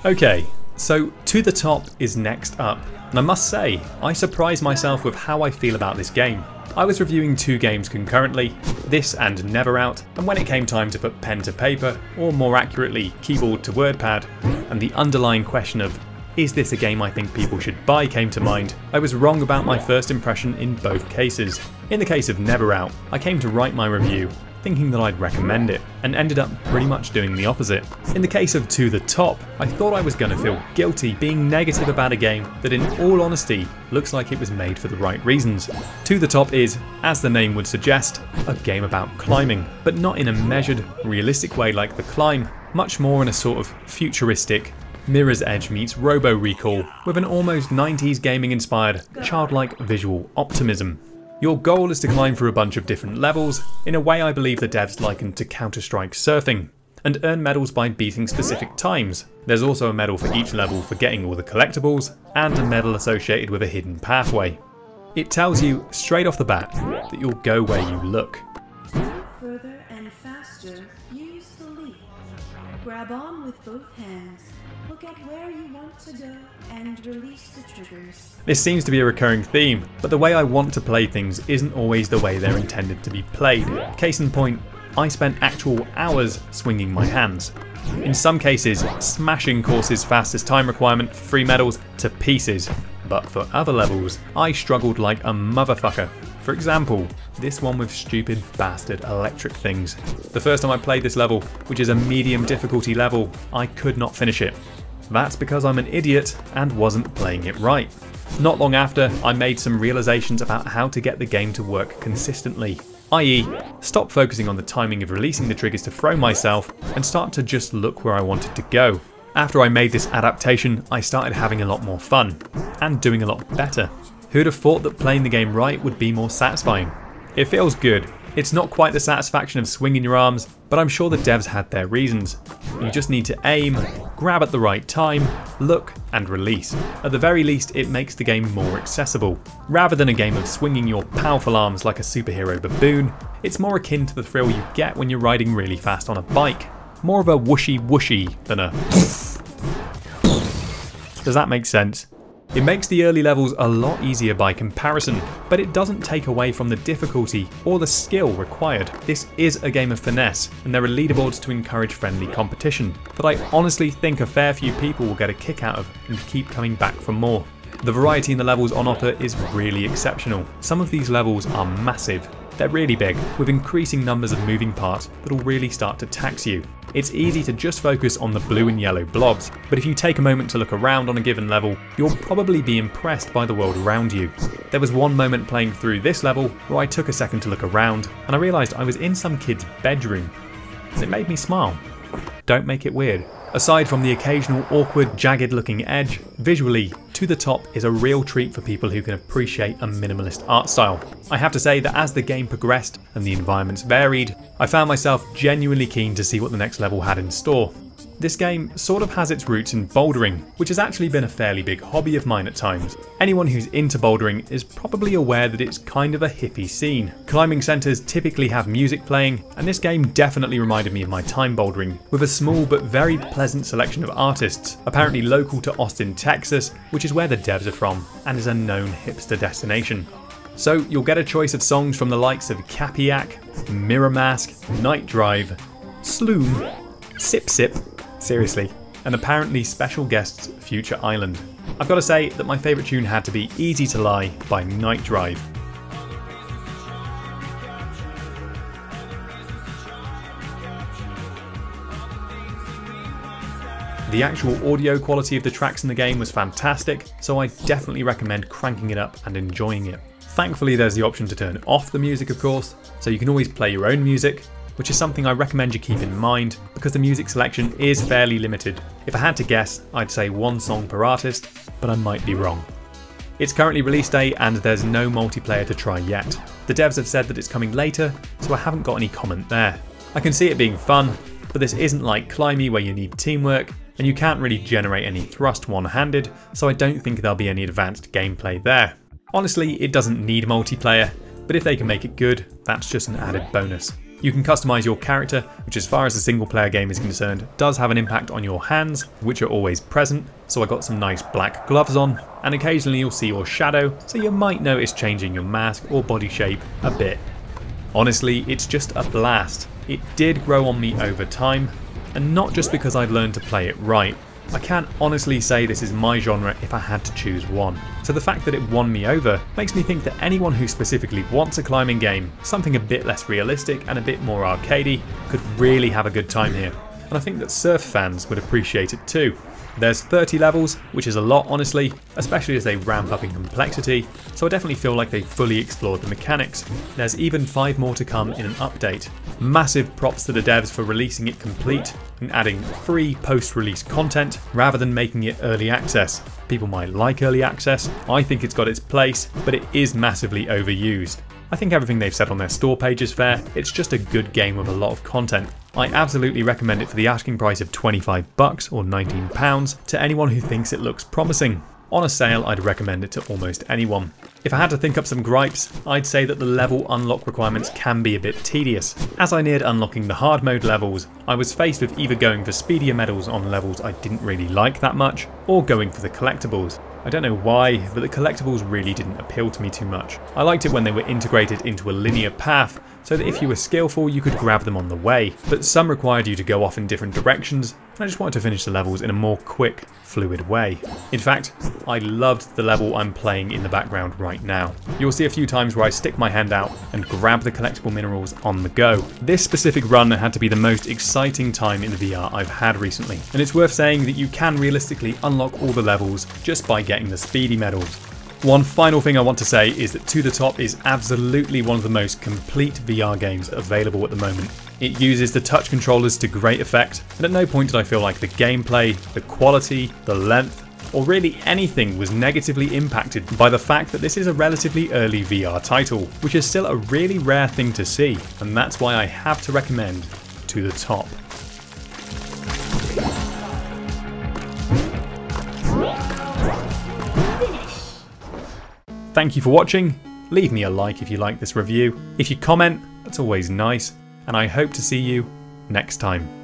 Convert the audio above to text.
Okay, so To the Top is next up, and I must say, I surprised myself with how I feel about this game. I was reviewing two games concurrently, this and Never Out, and when it came time to put pen to paper, or more accurately, keyboard to wordpad, and the underlying question of, is this a game I think people should buy came to mind, I was wrong about my first impression in both cases. In the case of Never Out, I came to write my review thinking that I'd recommend it, and ended up pretty much doing the opposite. In the case of To the Top, I thought I was going to feel guilty being negative about a game that in all honesty looks like it was made for the right reasons. To the Top is, as the name would suggest, a game about climbing, but not in a measured, realistic way like The Climb, much more in a sort of futuristic, Mirror's Edge meets Robo Recall, with an almost 90s gaming inspired, childlike visual optimism. Your goal is to climb through a bunch of different levels, in a way I believe the devs likened to Counter-Strike surfing, and earn medals by beating specific times. There's also a medal for each level for getting all the collectibles, and a medal associated with a hidden pathway. It tells you, straight off the bat, that you'll go where you look. Further and faster, use the leap. Grab on with both hands. Look at where you want to go and release the triggers. This seems to be a recurring theme, but the way I want to play things isn't always the way they're intended to be played. Case in point, I spent actual hours swinging my hands. In some cases, smashing courses' fastest time requirement for free medals to pieces, but for other levels, I struggled like a motherfucker. For example, this one with stupid bastard electric things. The first time I played this level, which is a medium difficulty level, I could not finish it. That's because I'm an idiot and wasn't playing it right. Not long after, I made some realizations about how to get the game to work consistently, i.e. stop focusing on the timing of releasing the triggers to throw myself and start to just look where I wanted to go. After I made this adaptation, I started having a lot more fun, and doing a lot better. Who'd have thought that playing the game right would be more satisfying? It feels good. It's not quite the satisfaction of swinging your arms, but I'm sure the devs had their reasons. You just need to aim, grab at the right time, look, and release. At the very least, it makes the game more accessible. Rather than a game of swinging your powerful arms like a superhero baboon, it's more akin to the thrill you get when you're riding really fast on a bike. More of a whooshy whooshy than a Does that make sense? It makes the early levels a lot easier by comparison, but it doesn't take away from the difficulty or the skill required. This is a game of finesse, and there are leaderboards to encourage friendly competition, that I honestly think a fair few people will get a kick out of and keep coming back for more. The variety in the levels on offer is really exceptional. Some of these levels are massive. They're really big, with increasing numbers of moving parts that'll really start to tax you. It's easy to just focus on the blue and yellow blobs, but if you take a moment to look around on a given level, you'll probably be impressed by the world around you. There was one moment playing through this level where I took a second to look around, and I realised I was in some kid's bedroom. And it made me smile. Don't make it weird. Aside from the occasional awkward, jagged looking edge, visually, To the Top is a real treat for people who can appreciate a minimalist art style. I have to say that as the game progressed and the environments varied, I found myself genuinely keen to see what the next level had in store. This game sort of has its roots in bouldering, which has actually been a fairly big hobby of mine at times. Anyone who's into bouldering is probably aware that it's kind of a hippie scene. Climbing centres typically have music playing, and this game definitely reminded me of my time bouldering, with a small but very pleasant selection of artists, apparently local to Austin, Texas, which is where the devs are from, and is a known hipster destination. So you'll get a choice of songs from the likes of Capiac, Mirror Mask, Night Drive, Sloom, Sip Sip, seriously, and apparently special guests Future Island. I've got to say that my favourite tune had to be Easy to Lie by Night Drive. The actual audio quality of the tracks in the game was fantastic, so I definitely recommend cranking it up and enjoying it. Thankfully there's the option to turn off the music of course, so you can always play your own music, which is something I recommend you keep in mind because the music selection is fairly limited. If I had to guess, I'd say one song per artist, but I might be wrong. It's currently release day and there's no multiplayer to try yet. The devs have said that it's coming later, so I haven't got any comment there. I can see it being fun, but this isn't like Climby where you need teamwork, and you can't really generate any thrust one-handed, so I don't think there'll be any advanced gameplay there. Honestly, it doesn't need multiplayer, but if they can make it good, that's just an added bonus. You can customize your character, which as far as the single player game is concerned, does have an impact on your hands, which are always present. So I got some nice black gloves on, and occasionally you'll see your shadow, so you might notice changing your mask or body shape a bit. Honestly, it's just a blast. It did grow on me over time, and not just because I've learned to play it right. I can't honestly say this is my genre if I had to choose one. So the fact that it won me over makes me think that anyone who specifically wants a climbing game, something a bit less realistic and a bit more arcadey, could really have a good time here. And I think that surf fans would appreciate it too. There's 30 levels, which is a lot honestly, especially as they ramp up in complexity, so I definitely feel like they fully explored the mechanics. There's even 5 more to come in an update. Massive props to the devs for releasing it complete and adding free post-release content rather than making it early access. People might like early access, I think it's got its place, but it is massively overused. I think everything they've said on their store page is fair, it's just a good game with a lot of content. I absolutely recommend it for the asking price of $25 or £19 to anyone who thinks it looks promising. On a sale, I'd recommend it to almost anyone. If I had to think up some gripes, I'd say that the level unlock requirements can be a bit tedious. As I neared unlocking the hard mode levels, I was faced with either going for speedier medals on levels I didn't really like that much, or going for the collectibles. I don't know why, but the collectibles really didn't appeal to me too much. I liked it when they were integrated into a linear path, so that if you were skillful you could grab them on the way, but some required you to go off in different directions, and I just wanted to finish the levels in a more quick, fluid way. In fact, I loved the level I'm playing in the background right now. You'll see a few times where I stick my hand out and grab the collectible minerals on the go. This specific run had to be the most exciting time in VR I've had recently, and it's worth saying that you can realistically unlock all the levels just by getting the speedy medals. One final thing I want to say is that To The Top is absolutely one of the most complete VR games available at the moment. It uses the touch controllers to great effect, and at no point did I feel like the gameplay, the quality, the length, or really anything was negatively impacted by the fact that this is a relatively early VR title, which is still a really rare thing to see, and that's why I have to recommend To The Top. Thank you for watching. Leave me a like if you like this review. If you comment, that's always nice, and I hope to see you next time.